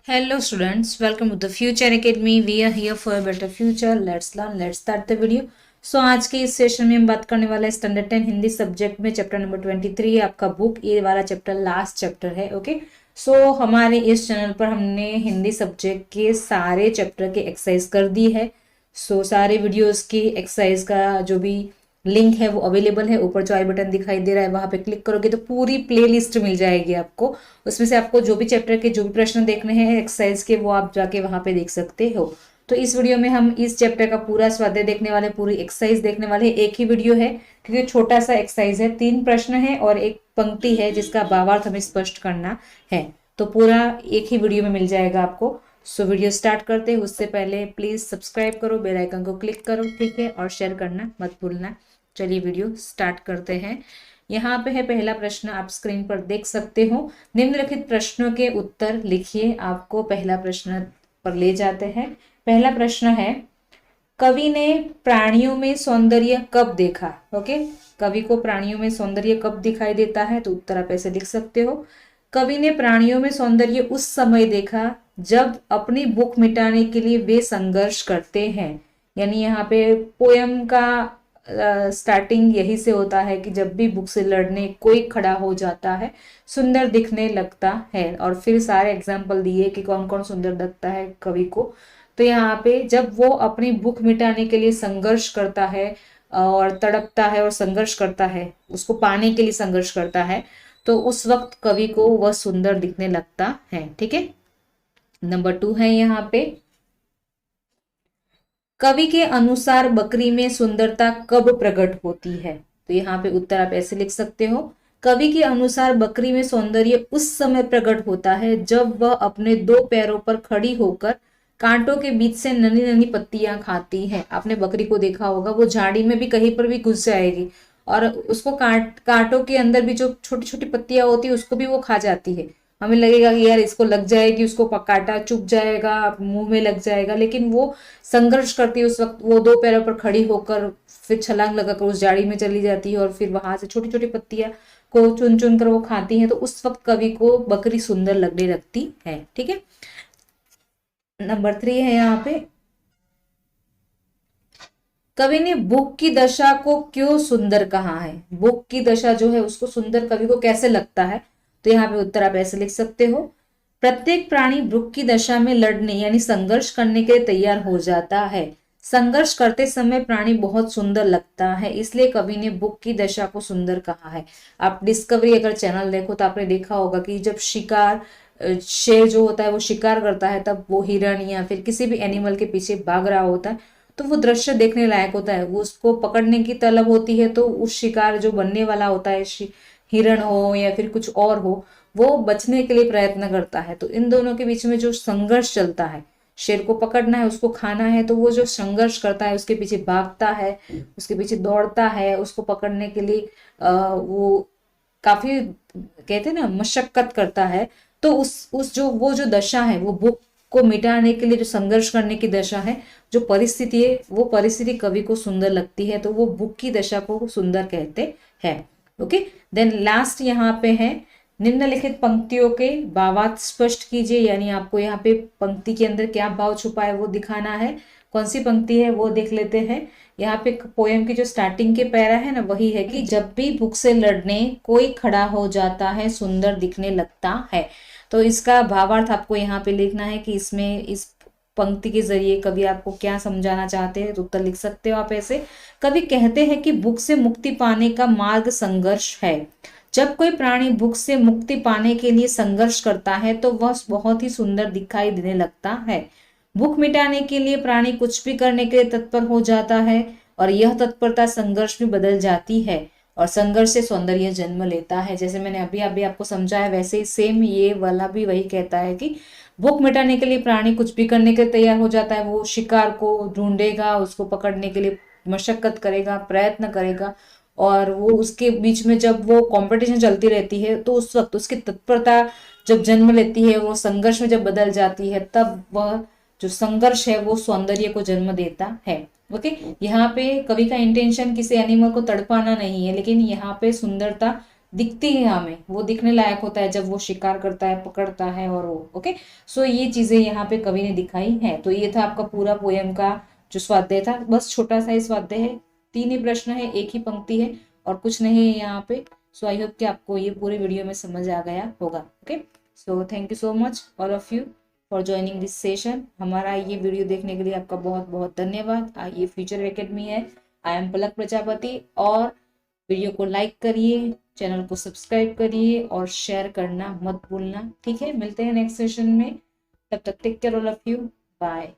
Hello students, welcome to the Future Academy. We are here for a better future. Let's learn, let's start the video. So आज के इस session में हम बात करने वाले हैं स्टैंडर्ड 10 हिंदी सब्जेक्ट में चैप्टर नंबर 23 आपका बुक। ये वाला चैप्टर लास्ट चैप्टर है। ओके, सो हमारे इस चैनल पर हमने हिंदी सब्जेक्ट के सारे चैप्टर के एक्सरसाइज कर दी है। सो सारे वीडियोस की एक्सरसाइज का जो भी लिंक है वो अवेलेबल है। ऊपर जो आई बटन दिखाई दे रहा है वहां पे क्लिक करोगे तो पूरी प्लेलिस्ट मिल जाएगी आपको। उसमें से आपको जो भी चैप्टर के जो भी प्रश्न देखने हैं एक्सरसाइज के वो आप जाके वहां पे देख सकते हो। तो इस वीडियो में हम इस चैप्टर का पूरा स्वाध्याय देखने वाले, पूरी एक्सरसाइज देखने वाले। एक ही वीडियो है क्योंकि छोटा सा एक्सरसाइज है, 3 प्रश्न है और एक पंक्ति है जिसका भावार्थ हमें स्पष्ट करना है। तो पूरा एक ही वीडियो में मिल जाएगा आपको। सो वीडियो स्टार्ट करते हैं उससे पहले प्लीज सब्सक्राइब करो, बेल आइकन को क्लिक करो, ठीक है, और शेयर करना मत भूलना। चलिए वीडियो स्टार्ट करते हैं। यहाँ पे है पहला प्रश्न, आप स्क्रीन पर देख सकते हो। निम्नलिखित प्रश्नों के उत्तर लिखिए। आपको पहला प्रश्न पर ले जाते हैं। पहला प्रश्न है, कवि ने प्राणियों में सौंदर्य कब देखा? ओके, कवि को प्राणियों में सौंदर्य कब दिखाई देता है? तो उत्तर आप ऐसे लिख सकते हो, कवि ने प्राणियों में सौंदर्य उस समय देखा जब अपनी भूख मिटाने के लिए वे संघर्ष करते हैं। यानी यहाँ पे पोयम का स्टार्टिंग यही से होता है कि जब भी भूख से लड़ने कोई खड़ा हो जाता है सुंदर दिखने लगता है। और फिर सारे एग्जाम्पल दिए कि कौन कौन सुंदर लगता है कवि को। तो यहाँ पे जब वो अपनी भूख मिटाने के लिए संघर्ष करता है और तड़पता है और संघर्ष करता है, उसको पाने के लिए संघर्ष करता है, तो उस वक्त कवि को वह सुंदर दिखने लगता है। ठीक है, नंबर 2 है यहाँ पे, कवि के अनुसार बकरी में सुंदरता कब प्रकट होती है? तो यहाँ पे उत्तर आप ऐसे लिख सकते हो, कवि के अनुसार बकरी में सौंदर्य उस समय प्रकट होता है जब वह अपने 2 पैरों पर खड़ी होकर कांटों के बीच से नन्ही नन्ही पत्तियां खाती है। आपने बकरी को देखा होगा, वो झाड़ी में भी कहीं पर भी घुस जाएगी और उसको कांटों के अंदर भी जो छोटी छोटी पत्तियां होती है उसको भी वो खा जाती है। हमें लगेगा कि यार इसको लग जाएगी, उसको कांटा चुभ जाएगा, मुंह में लग जाएगा, लेकिन वो संघर्ष करती है। उस वक्त वो 2 पैरों पर खड़ी होकर फिर छलांग लगाकर उस झाड़ी में चली जाती है और फिर वहां से छोटी छोटी पत्तियां को चुन चुन कर वो खाती है। तो उस वक्त कवि को बकरी सुंदर लगने लगती है। ठीक है, नंबर 3 है यहाँ पे, कवि ने भूख की दशा को क्यों सुंदर कहा है? भूख की दशा जो है उसको सुंदर कवि को कैसे लगता है? तो यहाँ पे उत्तर आप ऐसे लिख सकते हो, प्रत्येक प्राणी भूख की दशा में लड़ने यानी संघर्ष करने के लिए तैयार हो जाता है। संघर्ष करते समय प्राणी बहुत सुंदर लगता है, इसलिए कवि ने भूख की दशा को सुंदर कहा है। आप डिस्कवरी अगर चैनल देखो तो आपने देखा होगा कि जब शिकार शेर जो होता है वो शिकार करता है तब वो हिरण या फिर किसी भी एनिमल के पीछे भाग रहा होता है तो वो दृश्य देखने लायक होता है। वो उसको पकड़ने की तलब होती है तो उस शिकार जो बनने वाला होता है, हिरण हो या फिर कुछ और हो, वो बचने के लिए प्रयत्न करता है। तो इन दोनों के बीच में जो संघर्ष चलता है, शेर को पकड़ना है, उसको खाना है, तो वो जो संघर्ष करता है, उसके पीछे भागता है, उसके पीछे दौड़ता है, उसको पकड़ने के लिए वो काफी कहते हैं ना मशक्कत करता है। तो उस जो वो जो दशा है, वो भूख को मिटाने के लिए जो संघर्ष करने की दशा है, जो परिस्थिति है, वो परिस्थिति कवि को सुंदर लगती है, तो वो भूख की दशा को सुंदर कहते हैं। ओके, देन लास्ट यहाँ पे है, निम्नलिखित पंक्तियों के भावार्थ स्पष्ट कीजिए। यानी आपको यहाँ पे पंक्ति के अंदर क्या भाव छुपा है वो दिखाना है। कौन सी पंक्ति है वो देख लेते हैं। यहाँ पे पोएम की जो स्टार्टिंग के पैरा है ना, वही है कि जब भी भूख से लड़ने कोई खड़ा हो जाता है सुंदर दिखने लगता है। तो इसका भावार्थ आपको यहाँ पे लिखना है कि इसमें इस पंक्ति के जरिए कवि आपको क्या समझाना चाहते हैं। तो उत्तर लिख सकते हो आप ऐसे, कवि कहते हैं कि भूख से मुक्ति पाने का मार्ग संघर्ष है। जब कोई प्राणी भूख से मुक्ति पाने के लिए संघर्ष करता है तो वह बहुत ही सुंदर दिखाई देने लगता है। भूख मिटाने के लिए प्राणी कुछ भी करने के लिए तत्पर हो जाता है और यह तत्परता संघर्ष में बदल जाती है और संघर्ष से सौंदर्य जन्म लेता है। जैसे मैंने अभी अभी आपको समझाया वैसे ही सेम ये वाला भी वही कहता है कि भूख मिटाने के लिए प्राणी कुछ भी करने के लिए तैयार हो जाता है। वो शिकार को ढूंढेगा, उसको पकड़ने के लिए मशक्कत करेगा, प्रयत्न करेगा, और वो उसके बीच में जब वो कंपटीशन चलती रहती है तो उस वक्त उसकी तत्परता जब जन्म लेती है, वो संघर्ष में जब बदल जाती है, तब वह जो संघर्ष है वो सौंदर्य को जन्म देता है। ओके, यहाँ पे कवि का इंटेंशन किसी एनिमल को तड़पाना नहीं है, लेकिन यहाँ पे सुंदरता दिखती है हमें, वो दिखने लायक होता है जब वो शिकार करता है, पकड़ता है और वो ओके। सो ये चीजें यहाँ पे कवि ने दिखाई है। तो ये था आपका पूरा पोएम का जो स्वाध्याय था, बस छोटा सा ही स्वाध्याय है, 3 ही प्रश्न है, एक ही पंक्ति है और कुछ नहीं है यहाँ पे। सो आई होप कि आपको ये पूरे वीडियो में समझ आ गया होगा। Okay, so thank you so much all of you for joining this session. हमारा ये वीडियो देखने के लिए आपका बहुत बहुत धन्यवाद। ये फ्यूचर एकेडमी है, आई एम पलक प्रजापति। और वीडियो को लाइक करिए, चैनल को सब्सक्राइब करिए और शेयर करना मत भूलना। ठीक है, मिलते हैं नेक्स्ट सेशन में, तब तक take care all of you, bye.